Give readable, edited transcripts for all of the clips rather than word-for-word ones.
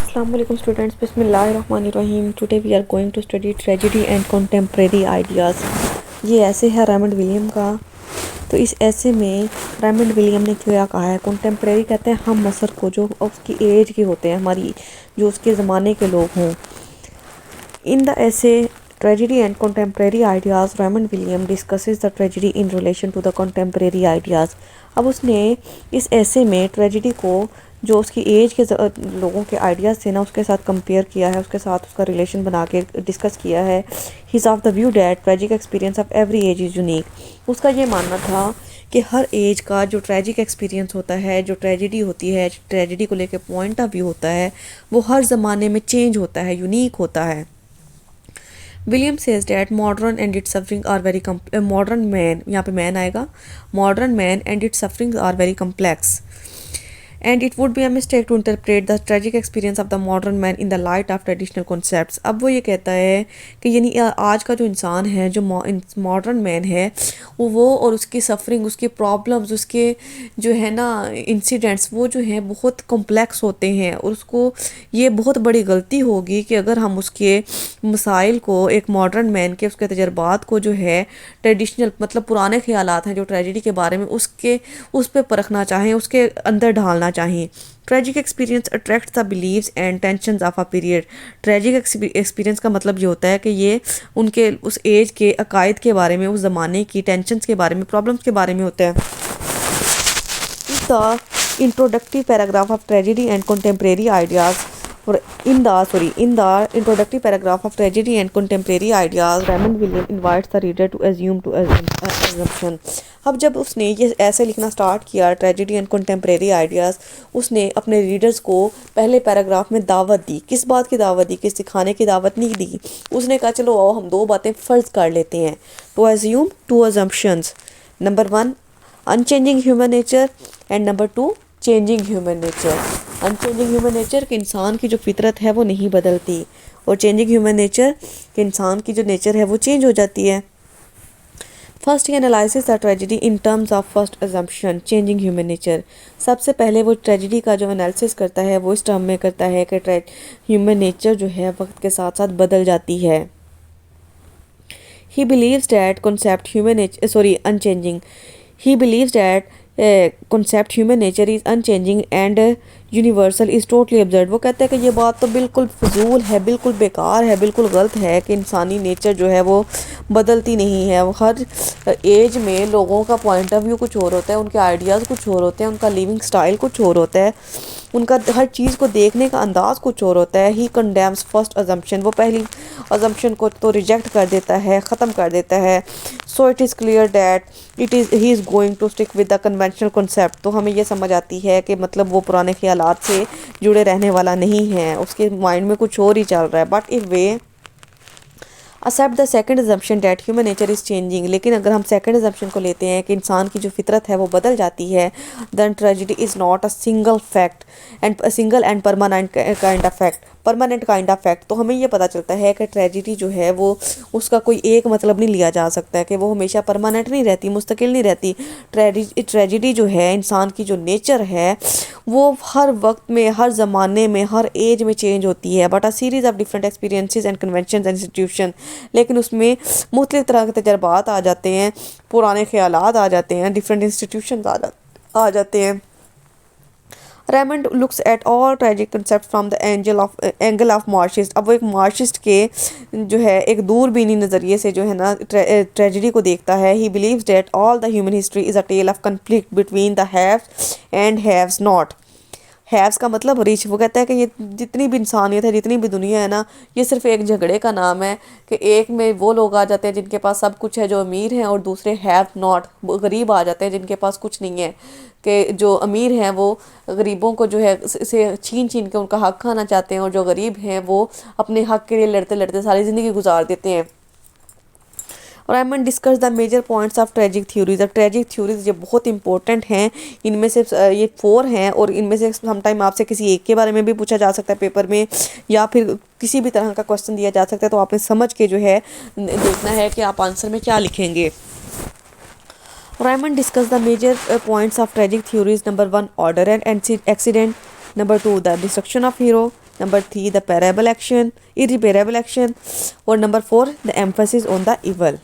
Assalamu alaikum students, Bismillahirrahmanirrahim. Today we are going to study tragedy and contemporary ideas. یہ ایسے ہے Raymond William کا. تو اس ایسے میں ریمنڈ ولیم نے کیا کہا ہے؟ کنٹمپریری کہتے ہیں ہم عصر کو، جو اس کی ایج کے ہوتے ہیں، ہماری جو اس کے زمانے کے لوگ ہوں. In the essay Tragedy and Contemporary Ideas, Raymond Williams discusses the tragedy in relation to the contemporary ideas. اب اس نے اس ایسے میں ٹریجڈی کو جو اس کی ایج کے لوگوں کے آئیڈیاز تھے نا، اس کے ساتھ کمپیئر کیا ہے، اس کے ساتھ اس کا ریلیشن بنا کے ڈسکس کیا ہے. He's of the view that tragic experience of every age is unique. اس کا یہ ماننا تھا کہ ہر ایج کا جو ٹریجک ایکسپیرینس ہوتا ہے، جو ٹریجڈی ہوتی ہے، ٹریجڈی کو لے کے پوائنٹ آف ویو ہوتا ہے، وہ ہر زمانے میں چینج ہوتا ہے، یونیک ہوتا ہے. William says that modern and its suffering are very modern man، یہاں پہ مین آئے گا، modern man and its sufferings are very complex. And it would be a mistake to interpret the tragic experience of the modern man in the light of traditional concepts. اب وہ یہ کہتا ہے کہ یعنی آج کا جو انسان ہے، جو ماڈرن مین ہے، وہ اور اس کی سفرنگ، اس کے پرابلمز، اس کے جو ہے نا انسیڈنٹس، وہ جو ہیں بہت کمپلیکس ہوتے ہیں، اور اس کو یہ بہت بڑی غلطی ہوگی کہ اگر ہم اس کے مسائل کو، ایک ماڈرن مین کے اس کے تجربات کو جو ہے ٹریڈیشنل مطلب پرانے خیالات ہیں جو ٹریجڈی کے بارے میں، اس پہ پرکھنا چاہیں، اس کے اندر ڈھالنا چاہیں. Tragic experience attract the beliefs and tensions of a period. Tragic experience کا مطلب یہ ہوتا ہے کہ یہ ان کے اس ایج کے عقائد کے بارے میں، اس زمانے کی ٹینشنز کے بارے میں، پرابلمس کے بارے میں ہوتا ہے. The introductory paragraph of tragedy and contemporary ideas In the introductory paragraph of Tragedy and Contemporary Ideas, Raymond Williams invites the reader to assume assumption. اب جب اس نے یہ ایسے لکھنا سٹارٹ کیا ٹریجڈی اینڈ کنٹمپریری آئیڈیاز، اس نے اپنے ریڈرز کو پہلے پیراگراف میں دعوت دی. کس بات کی دعوت دی؟ کہ سکھانے کی دعوت نہیں دی. اس نے کہا چلو آؤ ہم دو باتیں فرض کر لیتے ہیں. To assume two assumptions. Number 1, unchanging human nature, and number 2, changing human nature. Unchanging human nature کہ انسان کی جو فطرت ہے وہ نہیں بدلتی، اور چینجنگ ہیومن نیچر کہ انسان کی جو نیچر ہے وہ چینج ہو جاتی ہے. فرسٹ ہی analysis the tragedy in terms of first assumption changing human nature. سب سے پہلے وہ ٹریجڈی کا جو انالیسس کرتا ہے وہ اس ٹرم میں کرتا ہے کہ ہیومن نیچر جو ہے وقت کے ساتھ ساتھ بدل جاتی ہے. He believes that concept human nature unchanging. He believes that concept human nature is unchanging and universal is totally absurd. وہ کہتے ہیں کہ یہ بات تو بالکل فضول ہے، بالکل بیکار ہے، بالکل غلط ہے کہ انسانی نیچر جو ہے وہ بدلتی نہیں ہے. ہر ایج میں لوگوں کا پوائنٹ آف ویو کچھ اور ہوتا ہے، ان کے آئیڈیاز کچھ اور ہوتے ہیں، ان کا لیونگ سٹائل کچھ اور ہوتا ہے، ان کا ہر چیز کو دیکھنے کا انداز کچھ اور ہوتا ہے. ہی کنڈیمز فرسٹ ازمپشن. وہ پہلی ازمپشن کو تو ریجیکٹ کر دیتا ہے، ختم کر دیتا ہے. So it is clear that he is going to stick with the conventional concept. تو ہمیں یہ سمجھ آتی ہے کہ مطلب وہ پرانے خیالات سے جڑے رہنے والا نہیں ہے، اس کے مائنڈ میں کچھ اور ہی چل رہا ہے. But if way accept the second assumption that human nature is changing. لیکن اگر ہم سیکنڈ assumption کو لیتے ہیں کہ انسان کی جو فطرت ہے وہ بدل جاتی ہے، then tragedy is not a single and permanent kind of fact. Permanent kind of fact. تو ہمیں یہ پتہ چلتا ہے کہ ٹریجڈی جو ہے وہ اس کا کوئی ایک مطلب نہیں لیا جا سکتا ہے کہ وہ ہمیشہ پرماننٹ نہیں رہتی، مستقل نہیں رہتی. ٹریجڈی جو ہے انسان کی جو نیچر ہے وہ ہر وقت میں، ہر زمانے میں، ہر ایج میں چینج ہوتی ہے. But a series of different experiences and conventions and institution. لیکن اس میں مختلف طرح کے تجربات آ جاتے ہیں، پرانے خیالات آ جاتے ہیں، ڈفرینٹ انسٹیٹیوشنز آ جاتے ہیں. Raymond looks at all tragic concept from the angle of Marxist. اب وہ ایک مارکسسٹ کے جو ہے ایک دوربینی نظریے سے جو ہے نا ٹریجڈی کو دیکھتا ہے. He believes that all the human history is a tale of conflict between the haves and haves not. Haves کا مطلب ریچ. وہ کہتا ہے کہ یہ جتنی بھی انسانیت ہے، جتنی بھی دنیا ہے نا، یہ صرف ایک جھگڑے کا نام ہے کہ ایک میں وہ لوگ آ جاتے ہیں جن کے پاس سب کچھ ہے، جو امیر ہیں، اور دوسرے ہیو ناٹ، غریب آ جاتے ہیں جن کے پاس کچھ نہیں ہے. کہ جو امیر ہیں وہ غریبوں کو جو ہے اسے چھین کے ان کا حق کھانا چاہتے ہیں، اور جو غریب ہیں وہ اپنے حق کے لیے لڑتے لڑتے ساری زندگی گزار دیتے ہیں. Raymond discuss the major points of tragic theories. اب ٹریجک تھیوریز یہ بہت امپورٹنٹ ہیں. ان میں سے یہ 4 ہیں، اور ان میں سے سم ٹائم آپ سے کسی ایک کے بارے میں بھی پوچھا جا سکتا ہے پیپر میں، یا پھر کسی بھی طرح کا کوسچن دیا جا سکتا ہے. تو آپ نے سمجھ کے جو ہے دیکھنا ہے کہ آپ آنسر میں کیا لکھیں گے. Raymond discussed the major points of tragic theories. Number 1, order and accident. Number 2, the destruction of hero. Number 3, the irreparable action. اور number 4, the emphasis on the evil.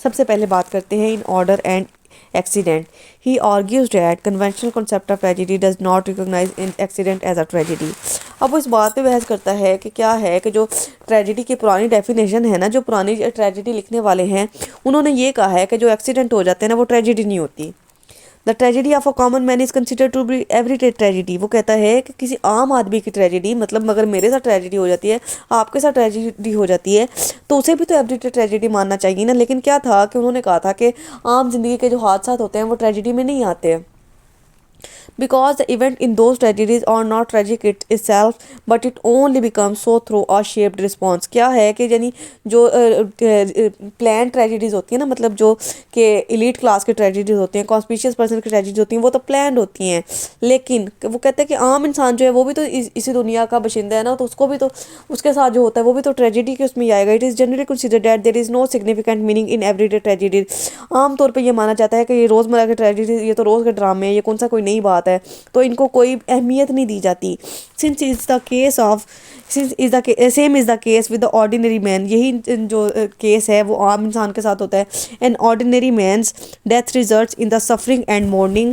سب سے پہلے بات کرتے ہیں in order and accident. He argues that conventional concept of tragedy does not recognize an accident as a tragedy. اب وہ اس بات پہ بحث کرتا ہے کہ کیا ہے کہ جو ٹریجڈی کی پرانی ڈیفینیشن ہے نا، جو پرانی ٹریجڈی لکھنے والے ہیں انہوں نے یہ کہا ہے کہ جو ایکسیڈنٹ ہو جاتے ہیں نا وہ ٹریجڈی نہیں ہوتی. The tragedy of a common man is considered to be everyday tragedy. وہ کہتا ہے کہ کسی عام آدمی کی ٹریجڈی، مطلب اگر میرے ساتھ ٹریجڈی ہو جاتی ہے، آپ کے ساتھ ٹریجڈی ہو جاتی ہے، تو اسے بھی تو ایوری ڈے ٹریجڈی ماننا چاہیے نا. لیکن کیا تھا کہ انہوں نے کہا تھا کہ عام زندگی کے جو حادثات ہوتے ہیں وہ ٹریجڈی میں نہیں آتے. Because the event in those tragedies are not tragic it itself, but it only becomes so through a shaped response. کیا ہے کہ یعنی جو پلان ٹریجڈیز ہوتی ہیں نا، مطلب جو کہ ایلیٹ کلاس کی ٹریجڈیز ہوتی ہیں، کانسپیشیس پرسن کی ٹریجڈیز ہوتی ہیں، وہ تو پلانڈ ہوتی ہیں. لیکن وہ کہتے ہیں کہ عام انسان جو ہے وہ بھی تو اسی دنیا کا باشندہ ہے نا، تو اس کو بھی تو اس کے ساتھ جو ہوتا ہے وہ بھی تو ٹریجڈی کے اس میں ہی آئے گا. It is generally considered that there is no significant meaning in everyday tragedies. عام طور پہ یہ مانا جاتا ہے کہ یہ روزمرہ کے ٹریجڈیز، یہ تو روز کے ڈرامے ہیں، یہ کون سا کوئی نئی بات ہے، تو ان کو کوئی اہمیت نہیں دی جاتی. since is the same is the case with the ordinary man. یہی جو کیس ہے وہ عام انسان کے ساتھ ہوتا ہے. an ordinary man's death results in the suffering and mourning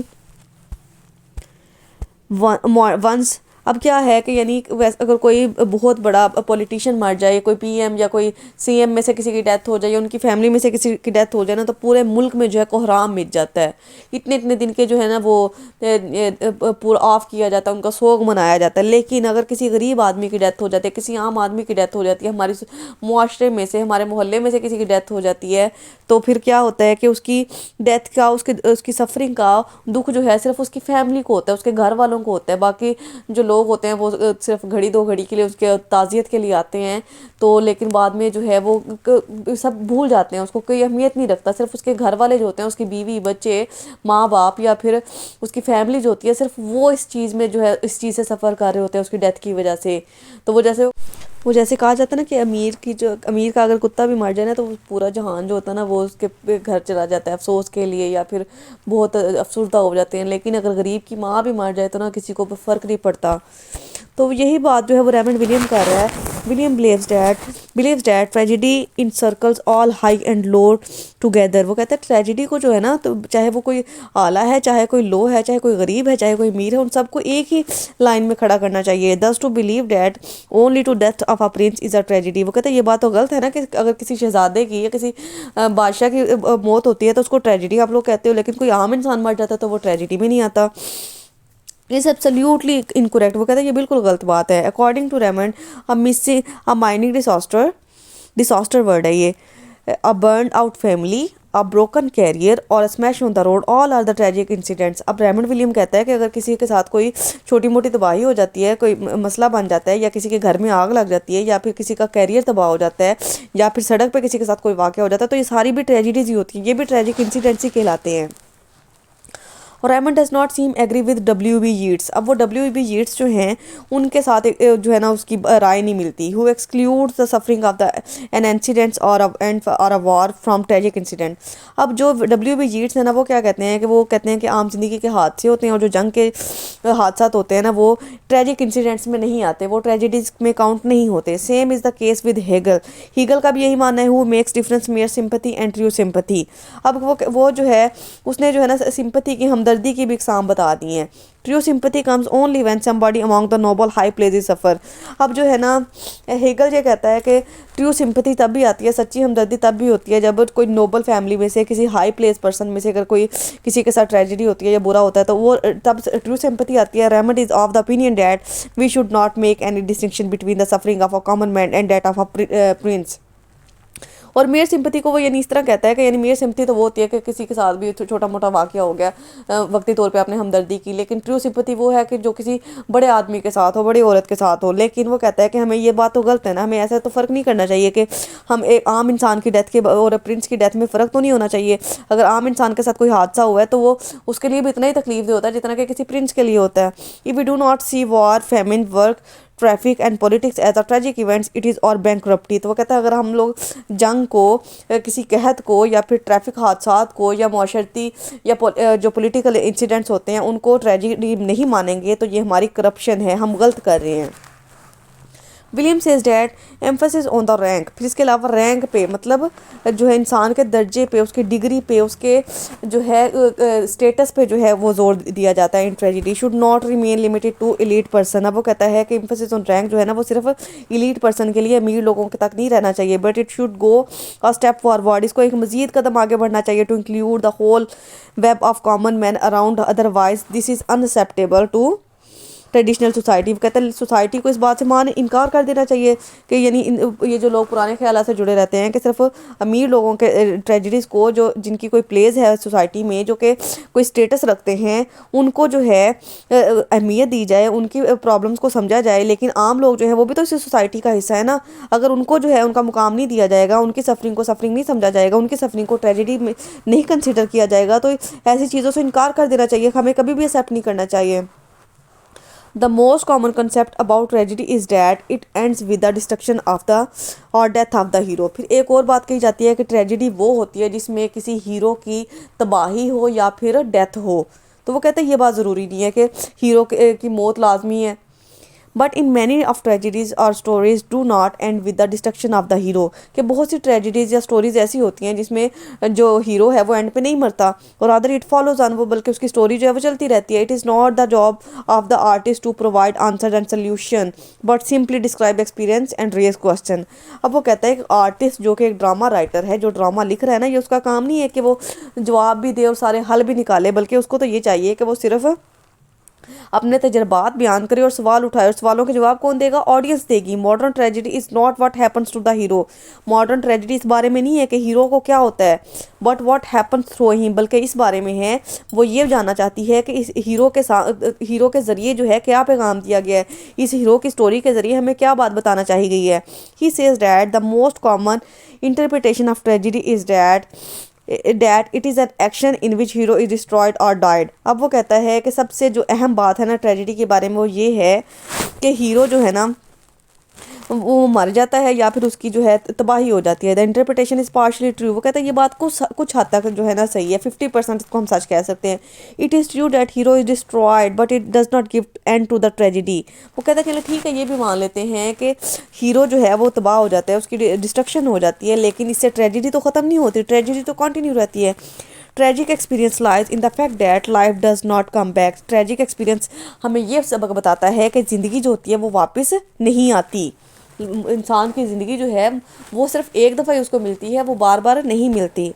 once. اب کیا ہے کہ یعنی اگر کوئی بہت بڑا پولیٹیشین مر جائے، کوئی پی ایم یا کوئی سی ایم میں سے کسی کی ڈیتھ ہو جائے، یا ان کی فیملی میں سے کسی کی ڈیتھ ہو جائے نا، تو پورے ملک میں جو ہے کوہرام مچ جاتا ہے. اتنے دن کے جو ہے نا وہ پورا آف کیا جاتا ہے، ان کا سوگ منایا جاتا ہے. لیکن اگر کسی غریب آدمی کی ڈیتھ ہو جاتی ہے، کسی عام آدمی کی ڈیتھ ہو جاتی ہے، ہمارے معاشرے میں سے، ہمارے محلے میں سے کسی کی ڈیتھ ہو جاتی ہے، تو پھر کیا ہوتا ہے کہ اس کی ڈیتھ کا، اس کی سفرنگ کا دکھ جو ہے صرف اس کی فیملی کو ہوتا ہے، اس کے گھر والوں کو ہوتا ہے. باقی جو لوگ ہوتے ہیں وہ صرف گھڑی دو گھڑی کے لیے اس کے تعزیت کے لیے آتے ہیں، تو لیکن بعد میں جو ہے وہ سب بھول جاتے ہیں، اس کو کوئی اہمیت نہیں رکھتا. صرف اس کے گھر والے جو ہوتے ہیں، اس کی بیوی بچے ماں باپ یا پھر اس کی فیملی جو ہوتی ہے، صرف وہ اس چیز میں جو ہے اس چیز سے سفر کر رہے ہوتے ہیں اس کی ڈیتھ کی وجہ سے. تو وہ جیسے کہا جاتا ہے نا کہ امیر کا اگر کتا بھی مر جائے نا تو پورا جہان جو ہوتا ہے نا وہ اس کے گھر چلا جاتا ہے افسوس کے لیے، یا پھر بہت افسردہ ہو جاتے ہیں. لیکن اگر غریب کی ماں بھی مر جائے تو نا کسی کو فرق نہیں پڑتا. تو یہی بات جو ہے وہ ریمنڈ ولیم کر رہا ہے. William believes that tragedy encircles all high and low together. وہ کہتا ہے ٹریجڈی کو جو ہے نا، تو چاہے وہ کوئی اعلیٰ ہے، چاہے کوئی لو ہے، چاہے کوئی غریب ہے، چاہے کوئی امیر ہے، ان سب کو ایک ہی لائن میں کھڑا کرنا چاہیے. thus to believe that only to death of a prince is a tragedy. وہ کہتا ہے یہ بات تو غلط ہے نا کہ اگر کسی شہزادے کی یا کسی بادشاہ کی موت ہوتی ہے تو اس کو ٹریجڈی آپ لوگ کہتے ہو، لیکن کوئی عام انسان مر جاتا ہے تو وہ ٹریجڈی میں نہیں آتا. It's absolutely incorrect. وہ کہتا ہے یہ بالکل غلط بات ہے. According to Raymond, a mining disaster word ہے یہ. A burned out family, a broken career اور a smash on the road, all are the tragic incidents. اب ریمنڈ ولیم کہتا ہے کہ اگر کسی کے ساتھ کوئی چھوٹی موٹی تباہی ہو جاتی ہے، کوئی مسئلہ بن جاتا ہے، یا کسی کے گھر میں آگ لگ جاتی ہے، یا پھر کسی کا کیریئر تباہ ہو جاتا ہے، یا پھر سڑک پہ کسی کے ساتھ کوئی واقعہ ہو جاتا ہے، تو یہ ساری بھی ٹریجڈیز ہی ہوتی ہیں، یہ بھی ٹریجک انسیڈنٹس ہی کہلاتے ہیں. اور Raymond does not same agree with W.B. Yeats. اب وہ W.B. Yeats جو ہیں ان کے ساتھ جو ہے نا اس کی رائے نہیں ملتی. who excludes the suffering of an incident or a war from tragic incident. اب جو W.B. Yeats ہے نا وہ کیا کہتے ہیں کہ وہ کہتے ہیں کہ عام زندگی کے حادثے ہوتے ہیں اور جو جنگ کے حادثات ہوتے ہیں نا وہ ٹریجک انسیڈنٹس میں نہیں آتے، وہ ٹریجڈیز میں کاؤنٹ نہیں ہوتے. Same is the case with Hegel کا بھی یہی ماننا ہے. who makes difference mere sympathy and true sympathy. اب وہ جو ہے اس نے جو ہے نا سمپتھی کی، ہمدردی کی بھی اقسام بتا دی ہیں. Trio sympathy comes only when somebody among the noble high places suffer. اب جو ہے نا ہیگل یہ کہتا ہے کہ ٹریو سمپتھی تب بھی آتی ہے، سچی ہمدردی تب بھی ہوتی ہے جب کوئی نوبل فیملی میں سے، کسی ہائی پلیس پرسن میں سے اگر کوئی کسی کے ساتھ ٹریجڈی ہوتی ہے یا برا ہوتا ہے تو وہ تب ٹریو سمپتھی آتی ہے. Raymond is of the opinion that we should not make any distinction between the suffering of a common man and that of a prince. اور میئر سمپتھی کو وہ یعنی اس طرح کہتا ہے کہ یعنی میئر سمپتھی تو وہ ہوتی ہے کہ کسی کے ساتھ بھی چھوٹا موٹا واقعہ ہو گیا، وقتی طور پہ آپ نے ہمدردی کی. لیکن ٹریو سمپتھی وہ ہے کہ جو کسی بڑے آدمی کے ساتھ ہو، بڑی عورت کے ساتھ ہو. لیکن وہ کہتا ہے کہ ہمیں یہ بات تو غلط ہے نا، ہمیں ایسا تو فرق نہیں کرنا چاہیے کہ ہم ایک عام انسان کی ڈیتھ کے اور پرنس کی ڈیتھ میں فرق تو نہیں ہونا چاہیے. اگر عام انسان کے ساتھ کوئی حادثہ ہوا ہے تو وہ اس کے لیے بھی اتنا ہی تکلیف دہ ہوتا ہے جتنا کہ کسی پرنس کے لیے ہوتا ہے. if we do not see war, famine, work, traffic and politics as a tragic events it is اور بینکرپٹی. تو وہ کہتا ہے اگر ہم لوگ جنگ کو، کسی قحط کو، یا پھر ٹریفک حادثات کو، یا معاشرتی یا جو پولیٹیکل انسیڈنٹس ہوتے ہیں ان کو ٹریجڈی نہیں مانیں گے تو یہ ہماری کرپشن ہے، ہم غلط کر رہے ہیں. William says that emphasis on the rank. پھر اس کے علاوہ رینک پہ مطلب جو ہے انسان کے درجے پہ، اس کی ڈگری پہ، اس کے جو ہے اسٹیٹس پہ جو ہے وہ زور دیا جاتا ہے in tragedy. Should not remain limited to elite person. اب وہ کہتا ہے کہ ایمفسس آن رینک جو ہے نا وہ صرف ایلیٹ پرسن کے لیے، امیر لوگوں کے تک نہیں رہنا چاہیے. But it should go a step forward. اس کو ایک مزید قدم آگے بڑھنا چاہیے. To include the whole web of common man around. Otherwise this is unacceptable to traditional society. کہتے ہیں سوسائٹی کو اس بات سے انکار کر دینا چاہیے کہ یعنی یہ جو لوگ پرانے خیالات سے جڑے رہتے ہیں کہ صرف امیر لوگوں کے ٹریجڈیز کو، جو جن کی کوئی پلیس ہے سوسائٹی میں، جو کہ کوئی سٹیٹس رکھتے ہیں، ان کو جو ہے اہمیت دی جائے، ان کی پرابلمس کو سمجھا جائے. لیکن عام لوگ جو ہے وہ بھی تو اسی سوسائٹی کا حصہ ہے نا. اگر ان کو جو ہے ان کا مقام نہیں دیا جائے گا، ان کی سفرنگ کو سفرنگ نہیں سمجھا جائے گا، ان کی سفرنگ کو ٹریجڈی میں نہیں کنسیڈر کیا جائے گا، تو ایسی چیزوں سے انکار کر دینا چاہیے. ہمیں کبھی بھی ایکسیپٹ نہیں کرنا چاہیے. The most common concept about tragedy is that it ends with the destruction of the or death of the hero. پھر ایک اور بات کہی جاتی ہے کہ ٹریجڈی وہ ہوتی ہے جس میں کسی ہیرو کی تباہی ہو یا پھر ڈیتھ ہو. تو وہ کہتے ہیں یہ بات ضروری نہیں ہے کہ ہیرو کی موت لازمی ہے. But in many of tragedies اور stories do not end with the destruction of the hero. کہ بہت سی ٹریجڈیز یا اسٹوریز ایسی ہوتی ہیں جس میں جو ہیرو ہے وہ اینڈ پہ نہیں مرتا، اور ادر اٹ فالوز آن، وہ بلکہ اس کی اسٹوری جو ہے وہ چلتی رہتی ہے. It is not the job of the artist to provide answer and solution but simply describe experience and raise question. اب وہ کہتا ہے کہ آرٹسٹ جو کہ ایک ڈرامہ رائٹر ہے، جو ڈرامہ لکھ رہا ہے نا، یہ اس کا کام نہیں ہے کہ وہ جواب بھی دے اور سارے حل بھی نکالے، بلکہ اس کو تو یہ چاہیے کہ وہ صرف اپنے تجربات بیان کرے اور سوال اٹھائے. اور سوالوں کے جواب کون دے گا؟ آڈینس دے گی. Modern tragedy is not what happens to the hero. Modern tragedy اس بارے میں نہیں ہے کہ ہیرو کو کیا ہوتا ہے، but what happens through ham, بلکہ اس بارے میں ہے وہ یہ جاننا چاہتی ہے کہ اس ہیرو کے ذریعے جو ہے کیا پیغام دیا گیا ہے، اس ہیرو کی سٹوری کے ذریعے ہمیں کیا بات بتانا چاہی گئی ہے. He says that the most common interpretation of tragedy is that it is an action in which hero is destroyed or died. اب وہ کہتا ہے کہ سب سے جو اہم بات ہے نا ٹریجڈی کے بارے میں وہ یہ ہے کہ ہیرو جو ہے نا وہ مر جاتا ہے یا پھر اس کی جو ہے تباہی ہو جاتی ہے. The interpretation is partially true. وہ کہتا ہے یہ بات کچھ حد تک جو ہے نا صحیح ہے، 50% اس کو ہم سچ کہہ سکتے ہیں. It is true that hero is destroyed but it does not give end to the tragedy. وہ کہتا ہے چلو ٹھیک ہے، یہ بھی مان لیتے ہیں کہ ہیرو جو ہے وہ تباہ ہو جاتا ہے، اس کی ڈسٹرکشن ہو جاتی ہے، لیکن اس سے ٹریجڈی تو ختم نہیں ہوتی، ٹریجڈی تو کنٹینیو رہتی ہے. Tragic experience لائز in the fact that life does not come back. Tragic experience ہمیں یہ سبق بتاتا ہے کہ زندگی جو ہوتی ہے وہ واپس نہیں آتی. انسان کی زندگی جو ہے وہ صرف ایک دفعہ ہی اس کو ملتی ہے، وہ بار بار نہیں ملتی.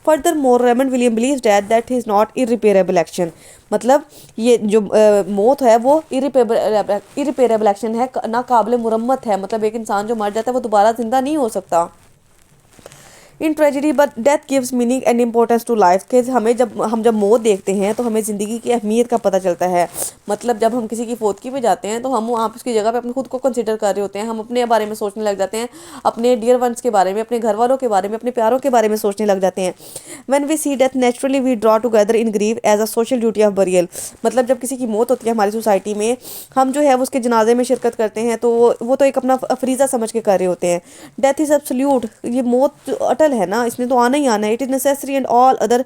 Furthermore Raymond William believes that is not irreparable action. مطلب یہ جو موت ہے وہ irreparable ایکشن ہے، ناقابل مرمت ہے. مطلب ایک انسان جو مر جاتا ہے وہ دوبارہ زندہ نہیں ہو سکتا. In tragedy but death gives meaning and importance to life. کہ ہم جب موت دیکھتے ہیں تو ہمیں زندگی کی اہمیت کا پتہ چلتا ہے. مطلب جب ہم کسی کی فوتگی پہ جاتے ہیں تو ہم وہاں اس کی جگہ پہ اپنے خود کو کنسیڈر کر رہے ہوتے ہیں، ہم اپنے بارے میں سوچنے لگ جاتے ہیں، اپنے ڈیئر ونس کے بارے میں، اپنے گھر والوں کے بارے میں، اپنے پیاروں کے بارے میں سوچنے لگ جاتے ہیں. When we see death naturally we draw together in grief as a social duty of burial. مطلب جب کسی کی موت ہوتی ہے ہماری سوسائٹی میں، ہم جو ہے اس کے جنازے میں شرکت کرتے ہیں تو وہ تو ایک اپنا فریضہ سمجھ کے کر رہے ہوتے ہیں. Death is absolute. یہ موت اٹل ہے نا، اس نے تو آنا ہی آنا ہے. It is necessary and all other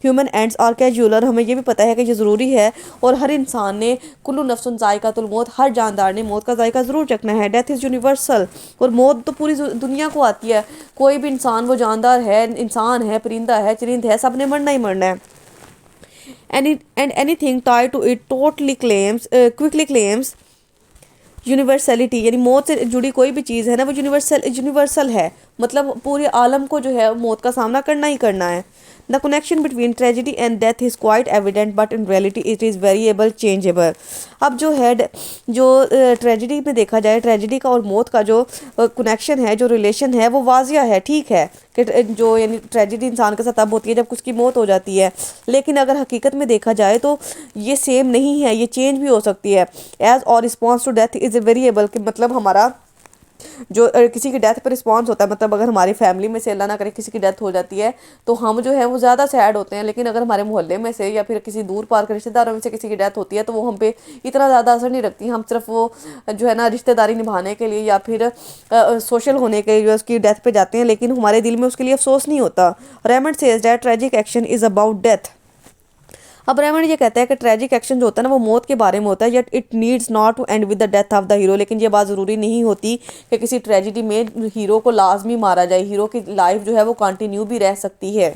human ends are casual. ہمیں یہ بھی پتہ ہے کہ یہ ضروری ہے اور ہر انسان نے کل نفس ذائقۃ الموت، ہر جاندار نے موت کا ذائقہ ضرور چکھنا ہے. Death is universal. اور موت تو پوری دنیا کو آتی ہے. کوئی بھی انسان، وہ جاندار ہے، انسان ہے، پرندہ ہے، چرند ہے، سب نے مرنا ہی مرنا ہے. and anything tied to it quickly claims university. یعنی موت سے جڑی کوئی بھی چیز ہے نا وہ یونیورسل ہے. مطلب پورے عالم کو جو ہے موت کا سامنا کرنا ہی کرنا ہے. The connection between tragedy and death is quite evident but in reality it is variable, changeable. اب جو ٹریجڈی میں دیکھا جائے، ٹریجڈی کا اور موت کا جو کنیکشن ہے، جو ریلیشن ہے، وہ واضح ہے. ٹھیک ہے کہ جو یعنی ٹریجڈی انسان کے ساتھ تب ہوتی ہے جب اس کی موت ہو جاتی ہے، لیکن اگر حقیقت میں دیکھا جائے تو یہ سیم نہیں ہے، یہ چینج بھی ہو سکتی ہے. As our response to death is a variable. کہ مطلب ہمارا جو کسی کی ڈیتھ پہ رسپانس ہوتا ہے، مطلب اگر ہماری فیملی میں سے اللہ نہ کرے کسی کی ڈیتھ ہو جاتی ہے تو ہم جو ہے وہ زیادہ سیڈ ہوتے ہیں، لیکن اگر ہمارے محلے میں سے یا پھر کسی دور پار کے رشتہ داروں میں سے کسی کی ڈیتھ ہوتی ہے تو وہ ہم پہ اتنا زیادہ اثر نہیں رکھتی. ہم صرف وہ جو ہے نا رشتہ داری نبھانے کے لیے یا پھر سوشل ہونے کے لیے اس کی ڈیتھ پہ جاتے ہیں، لیکن ہمارے دل میں اس کے لیے افسوس نہیں ہوتا. Raymond says that tragic action is about death. اب ریمنڈ یہ کہتا ہے کہ ٹریجک ایکشن جو ہوتا ہے نا وہ موت کے بارے میں ہوتا ہے، yet it needs not to end with the death of the hero, لیکن یہ بات ضروری نہیں ہوتی کہ کسی ٹریجڈی میں ہیرو کو لازمی مارا جائے، ہیرو کی لائف جو ہے وہ کنٹینیو بھی رہ سکتی ہے۔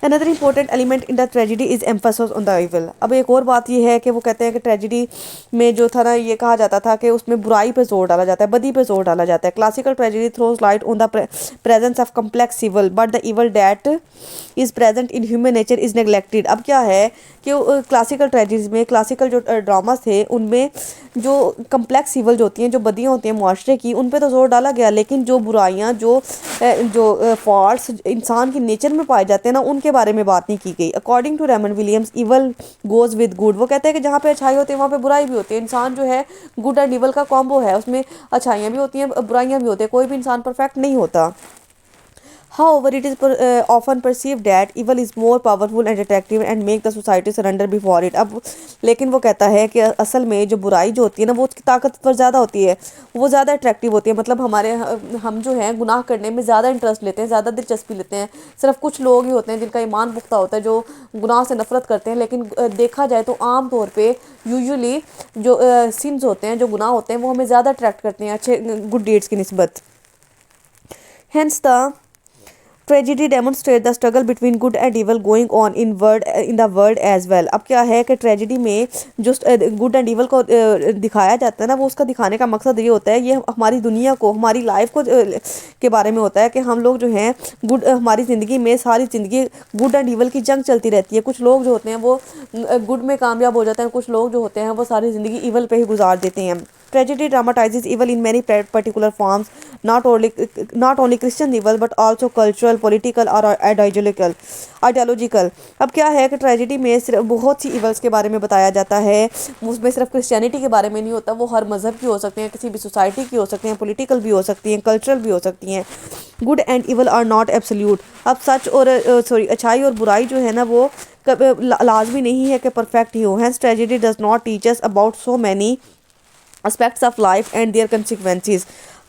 Another important element in the tragedy is emphasis on the evil۔ اب ایک اور بات یہ ہے کہ وہ کہتے ہیں کہ ٹریجڈی میں جو تھا نا یہ کہا جاتا تھا کہ اس میں برائی پہ زور ڈالا جاتا ہے، بدی پہ زور ڈالا جاتا ہے۔ Classical tragedy throws light on the presence of complex evil but the evil that is present in human nature is neglected۔ اب کیا ہے کہ کلاسیکل ٹریجڈیز میں، کلاسیکل جو ڈراماز تھے ان میں جو کمپلیکس ایول جو ہوتی ہیں، جو بدیاں ہوتی ہیں معاشرے کی، ان پہ تو زور ڈالا گیا، لیکن جو برائیاں، جو فالٹس انسان کی نیچر میں پائے جاتے ہیں نا ان کے بارے میں بات نہیں کی گئی۔ According to Raymond Williams evil goes with good, وہ کہتے ہیں کہ جہاں پہ اچھائی ہوتی ہے وہاں پہ برائی بھی ہوتی ہے۔ انسان جو ہے گڈ اینڈ ایول کا کامبو ہے، اس میں اچھائیاں بھی ہوتی ہیں برائیاں بھی ہوتی ہیں، کوئی بھی انسان پرفیکٹ نہیں ہوتا۔ However, it is often perceived that evil is more powerful and attractive and make the society surrender before it۔ اب لیکن وہ کہتا ہے کہ اصل میں جو برائی جو ہوتی ہے نا وہ اس کی طاقت پر زیادہ ہوتی ہے، وہ زیادہ اٹریکٹیو ہوتی ہے، مطلب ہم جو ہیں گناہ کرنے میں زیادہ انٹرسٹ لیتے ہیں، زیادہ دلچسپی لیتے ہیں۔ صرف کچھ لوگ ہی ہوتے ہیں جن کا ایمان پختہ ہوتا ہے جو گناہ سے نفرت کرتے ہیں، لیکن دیکھا جائے تو عام طور پہ یوزولی جو سنز ہوتے ہیں، جو گناہ ہوتے ہیں وہ ہمیں زیادہ اٹریکٹ کرتے ہیں اچھے گڈ ڈیڈس کی نسبت۔ Hence the tragedy demonstrates the struggle between good and evil going on in the world as well۔ اب کیا ہے کہ ٹریجڈی میں جو گڈ اینڈ ایول کو دکھایا جاتا ہے نا وہ اس کا دکھانے کا مقصد یہ ہوتا ہے، یہ ہماری دنیا کو، ہماری لائف کو کے بارے میں ہوتا ہے کہ ہم لوگ جو ہیں ہماری زندگی میں ساری زندگی گڈ اینڈ ایول کی جنگ چلتی رہتی ہے۔ کچھ لوگ جو ہوتے ہیں وہ گڈ میں کامیاب ہو جاتے ہیں، کچھ لوگ جو ہوتے ہیں وہ ساری زندگی ایول پہ ہی گزار دیتے ہیں۔ Tragedy dramatizes evil in many particular forms, not only Christian evil but also cultural, political or ideological۔ اب کیا ہے کہ ٹریجڈی میں صرف بہت سی ایولز کے بارے میں بتایا جاتا ہے، اس میں صرف کرسچینٹی کے بارے میں نہیں ہوتا، وہ ہر مذہب کی ہو سکتے ہیں، کسی بھی سوسائٹی کی ہو سکتے ہیں، پولیٹیکل بھی ہو سکتی ہیں، کلچرل بھی ہو سکتی ہیں۔ Good and evil are not absolute. اب سچ اور اچھائی اور برائی جو ہے نا وہ لازمی نہیں ہے کہ perfect he who. Hence tragedy does not teach us about so many aspects of life and their consequences۔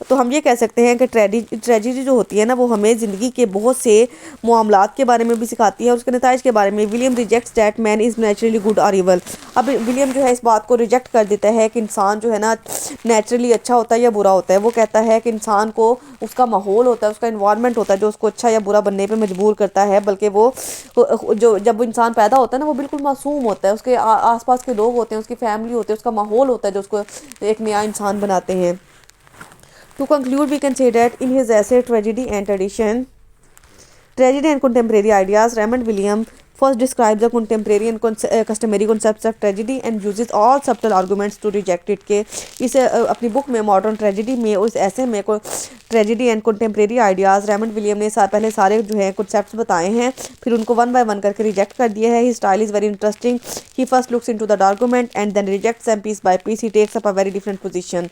تو ہم یہ کہہ سکتے ہیں کہ ٹریجڈی جو ہوتی ہے نا وہ ہمیں زندگی کے بہت سے معاملات کے بارے میں بھی سکھاتی ہے اور اس کے نتائج کے بارے میں۔ William rejects that man is naturally good or evil. اب ولیم جو ہے اس بات کو ریجیکٹ کر دیتا ہے کہ انسان جو ہے نا نیچرلی اچھا ہوتا ہے یا برا ہوتا ہے۔ وہ کہتا ہے کہ انسان کو اس کا ماحول ہوتا ہے، اس کا انوائرمنٹ ہوتا ہے جو اس کو اچھا یا برا بننے پہ مجبور کرتا ہے، بلکہ وہ جب انسان پیدا ہوتا ہے نا وہ بالکل معصوم ہوتا ہے، اس کے آس پاس کے لوگ ہوتے ہیں، اس کی فیملی ہوتی ہے، اس کا ماحول ہوتا ہے جو اس کو ایک نیا انسان بناتے ہیں۔ To conclude, we can say that in his essay Tragedy and Tradition, Tragedy and Contemporary Ideas, Raymond Williams first describes the contemporary and customary concepts of tragedy and uses all subtle arguments to reject it۔ کہ اس اپنی بک میں modern tragedy میں اور اس ایسے میں tragedy and contemporary ideas Raymond William نے پہلے سارے جو ہیں کنسیپٹس بتائے ہیں، پھر ان کو ون بائی ون کر کے ریجیکٹ کر دیا ہے۔ He style is very interesting, he first looks into the argument and then rejects them piece by piece. He takes up a very different position,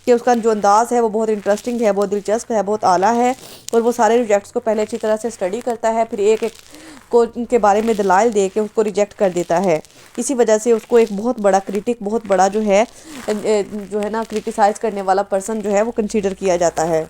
کہ اس کا جو انداز ہے وہ بہت انٹرسٹنگ ہے، بہت دلچسپ ہے، بہت اعلیٰ ہے، اور وہ سارے ریجیکٹس کو پہلے اچھی طرح سے اسٹڈی کرتا ہے، پھر ایک ایک کو ان کے بارے میں دلائل دے کے اس کو ریجیکٹ کر دیتا ہے۔ اسی وجہ سے اس کو ایک بہت بڑا کرٹک، بہت بڑا جو ہے نا کرٹیسائز کرنے والا پرسن جو ہے وہ کنسیڈر کیا جاتا ہے۔